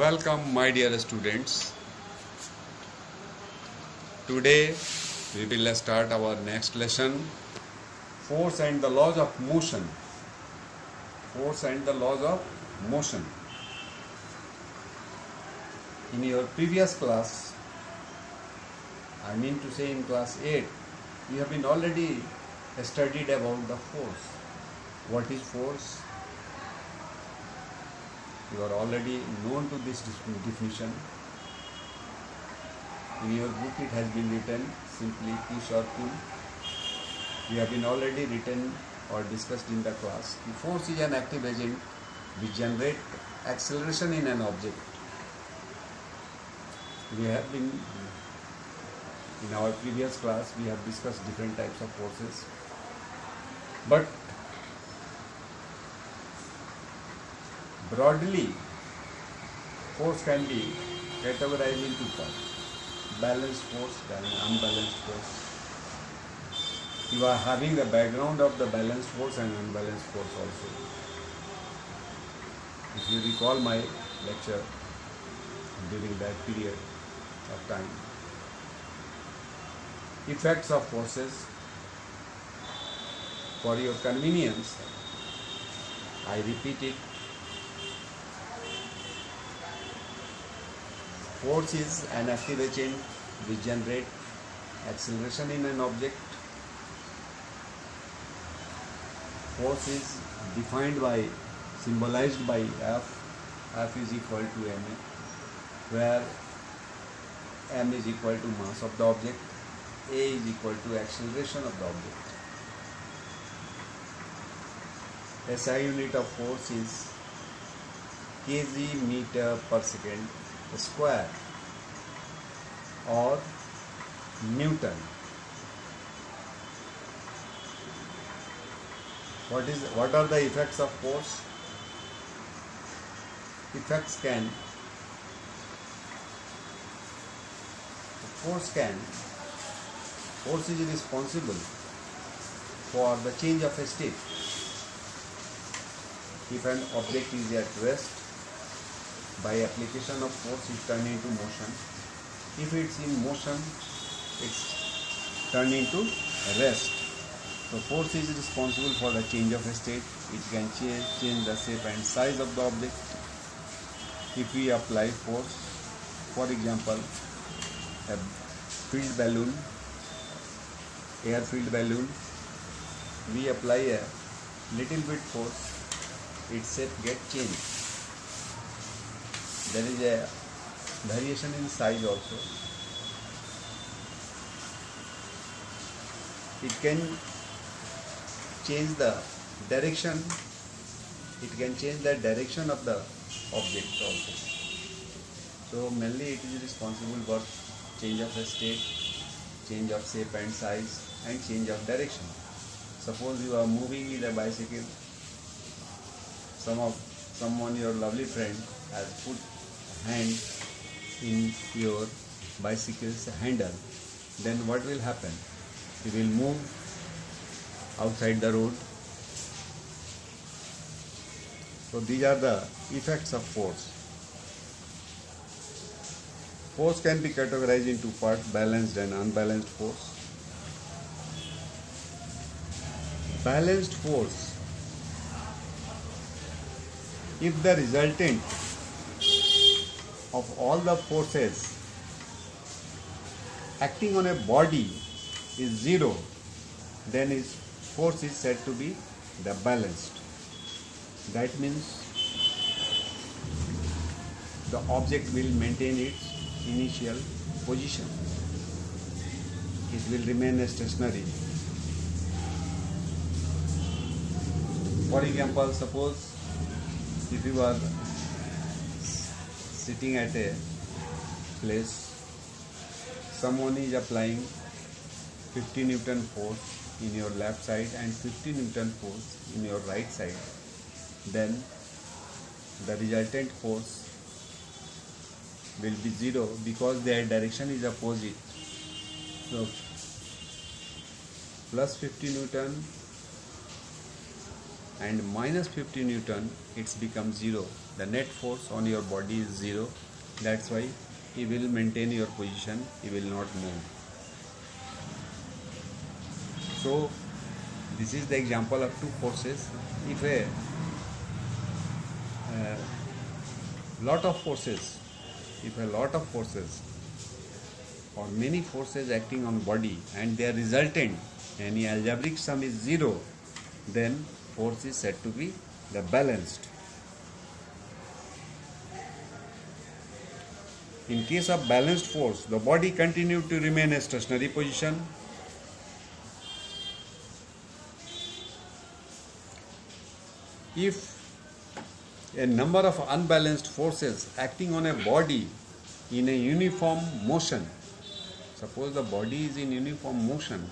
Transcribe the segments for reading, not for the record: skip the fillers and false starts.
Welcome, my dear students. Today we will start our next lesson, force and the laws of motion. Force and the laws of motion. In your previous class, I mean to say in class 8, we have been already studied about the force. What is force? You are already known to this definition. In your book it has been written simply push or pull. We have been already written or discussed in the class. The force is an active agent which generates acceleration in an object. We have been, in our previous class, we have discussed different types of forces. But broadly, force can be categorized into parts. Balanced force and unbalanced force. You are having the background of the balanced force and unbalanced force also. If you recall my lecture during that period of time. Effects of forces. For your convenience, I repeat it. Force is an active agent which generates acceleration in an object. Force is defined by, symbolized by F. F is equal to ma, where m is equal to mass of the object, a is equal to acceleration of the object. SI unit of force is kg meter per second square or Newton. What are the effects of force? Force is responsible for the change of a state. If an object is at rest, by application of force it turns into motion. If it's in motion, it's turned into rest. So force is responsible for the change of a state. It can change the shape and size of the object. If we apply force, for example, a filled balloon, air-filled balloon, we apply a little bit force, its shape gets changed. There is a variation in size also. It can change the direction. It can change the direction of the object also. So mainly it is responsible for change of the state, change of shape and size, and change of direction. Suppose you are moving with a bicycle. Someone, your lovely friend, has put hand in your bicycle's handle. Then what will happen? You will move outside the road. So these are the effects of force. Force can be categorized into parts, balanced and unbalanced force. Balanced force. If the resultant of all the forces acting on a body is zero, then its force is said to be the balanced. That means the object will maintain its initial position. It will remain stationary. For example, suppose if you are sitting at a place, someone is applying 50 Newton force in your left side and 50 Newton force in your right side, then the resultant force will be zero because their direction is opposite. So plus 50 Newton and minus 50 Newton, it's become 0. The net force on your body is 0. That's why you will maintain your position, you will not move. So this is the example of two forces. If a lot of forces or many forces acting on body and their resultant, any algebraic sum is 0, then force is said to be the balanced. In case of balanced force, the body continued to remain a stationary position. If a number of unbalanced forces acting on a body in a uniform motion, suppose the body is in uniform motion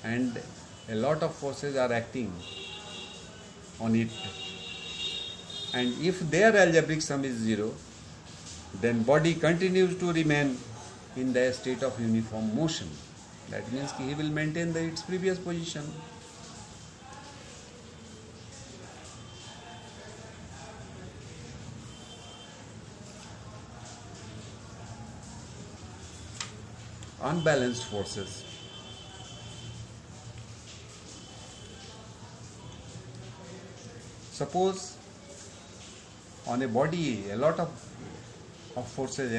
and a lot of forces are acting on it, and if their algebraic sum is 0, then body continues to remain in the state of uniform motion. That means he will maintain its previous position. Unbalanced forces. Suppose on a body a lot of forces,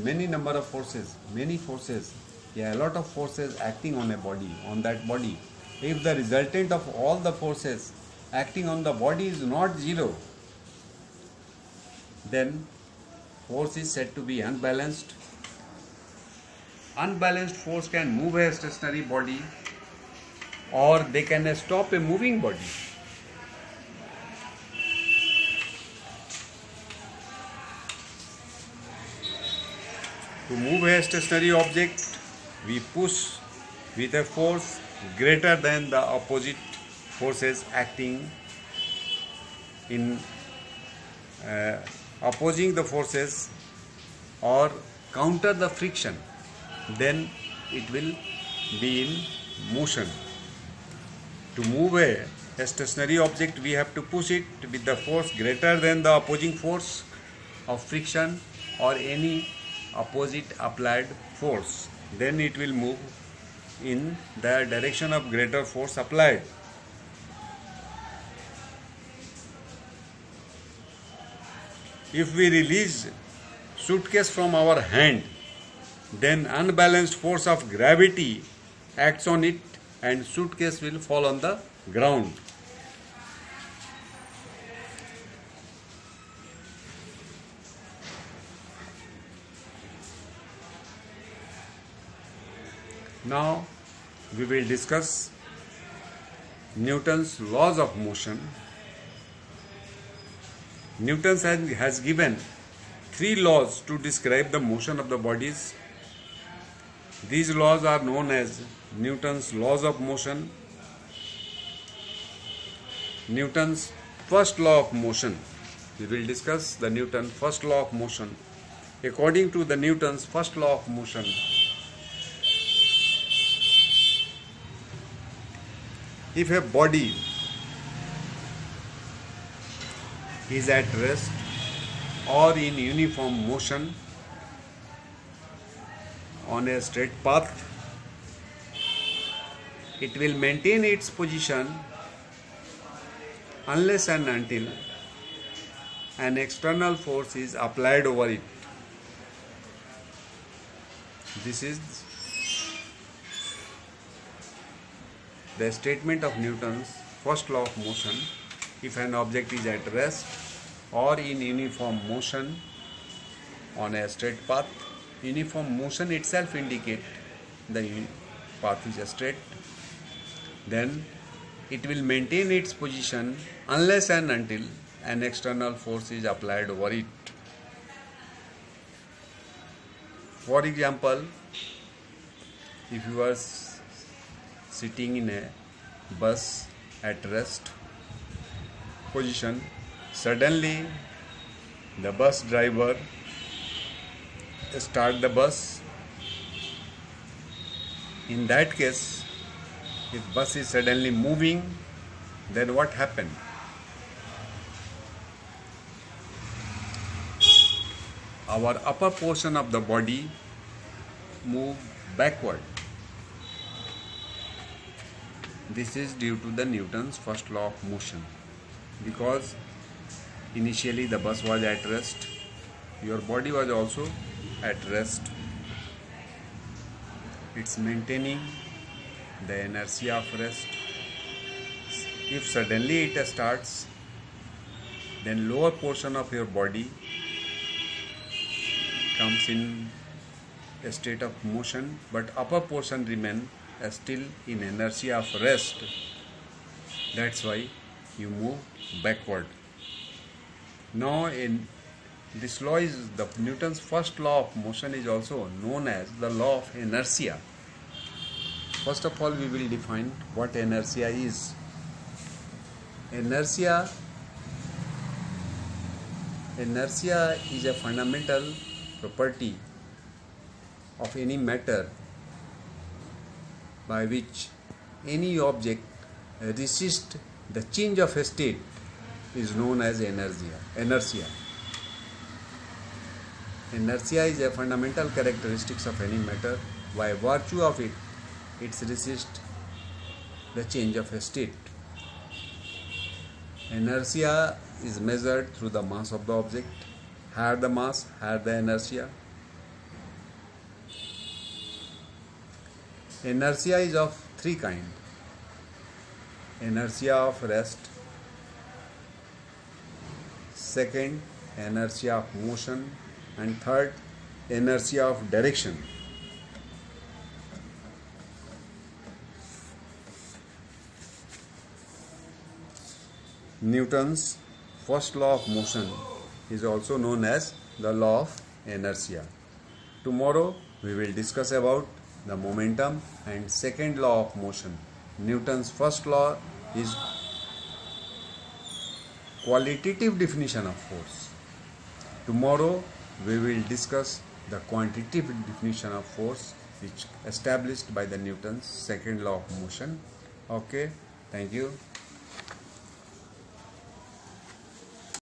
many number of forces, a lot of forces acting on a body, on that body. If the resultant of all the forces acting on the body is not 0, then force is said to be unbalanced. Unbalanced force can move a stationary body or they can stop a moving body. To move a stationary object, we push with a force greater than the opposite forces acting in opposing the forces or counter the friction. Then it will be in motion. To move a stationary object, we have to push it with the force greater than the opposing force of friction or any opposite applied force. Then it will move in the direction of greater force applied. If we release suitcase from our hand, then unbalanced force of gravity acts on it and suitcase will fall on the ground. Now we will discuss Newton's laws of motion. Newton has given 3 laws to describe the motion of the bodies. These laws are known as Newton's laws of motion. Newton's first law of motion. We will discuss the Newton's first law of motion. According to the Newton's first law of motion, if a body is at rest or in uniform motion on a straight path, it will maintain its position unless and until an external force is applied over it. This is the statement of Newton's first law of motion. If an object is at rest or in uniform motion on a straight path, uniform motion itself indicates the path is straight, then it will maintain its position unless and until an external force is applied over it. For example, if you are sitting in a bus at rest position, suddenly the bus driver start the bus. In that case, if bus is suddenly moving, then what happened? our upper portion of the body move backward. This is due to the Newton's first law of motion. Because initially the bus was at rest, your body was also at rest. It's maintaining the inertia of rest. If suddenly it starts, then lower portion of your body comes in a state of motion, but upper portion remain still in inertia of rest. That's why you move backward. Now this law is the Newton's first law of motion, is also known as the law of inertia. First of all, we will define what inertia is. Inertia is a fundamental property of any matter by which any object resists the change of a state is known as inertia. Inertia is a fundamental characteristic of any matter. By virtue of it, it resists the change of a state. Inertia is measured through the mass of the object. Higher the mass, higher the inertia. Inertia is of three kinds. Inertia of rest. Second, inertia of motion. And third, inertia of direction. Newton's first law of motion is also known as the law of inertia. Tomorrow we will discuss about the momentum and second law of motion. Newton's first law is qualitative definition of force. Tomorrow we will discuss the quantitative definition of force, which established by the Newton's second law of motion. Okay, thank you.